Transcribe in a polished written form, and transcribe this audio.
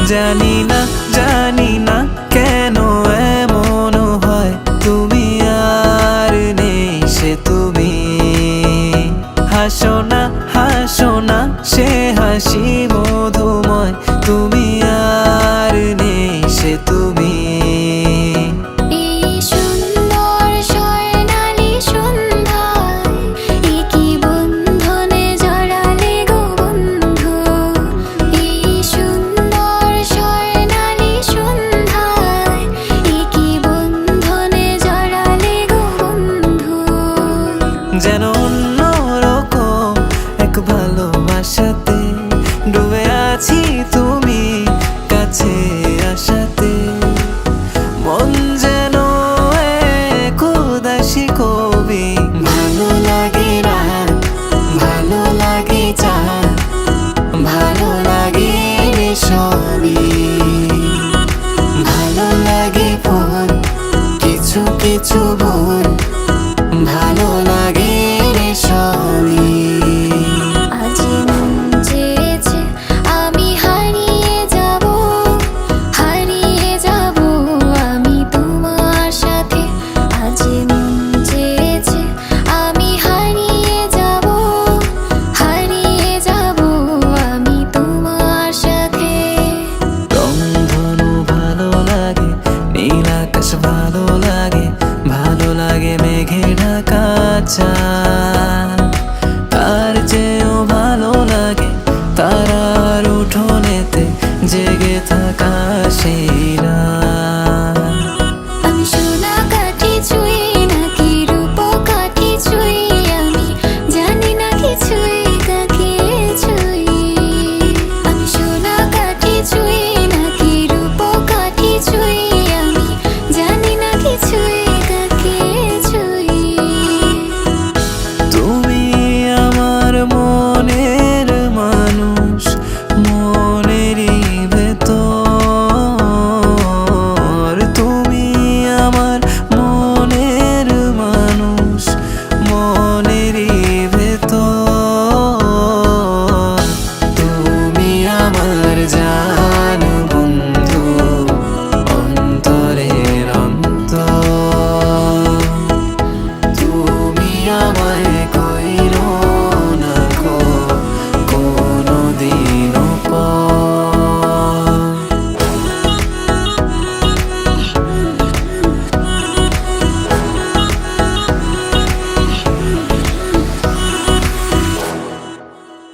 জানি না কেন এমন হয়, তুমি আর নেই সে তুমি। হাসো না সে হাসি মধুময়, তুমি আর নেই সে তুমি। যেন অন্যরকম এক ভালোবাসাতে ডুবে আছি, তুমি কাছে আসাতে। মন যেন এক উদাসী কবি, ভালো লাগে রাত, ভালো লাগে চাঁদ, ভালো লাগে সবই। ভালো লাগে ফোন, কিছু কিছু ভুল, ভালো লাগে রে সবই। আজ মন চেয়েছে আমি হারিয়ে যাব আমি তোমার সাথে। আজ মন চেয়েছে আমি হারিয়ে যাব আমি তোমার সাথে। রংধনু ভালো লাগে, নীল আকাশ ভালো লাগে, ভালো লাগে মেঘে ঢাকা চাঁদ।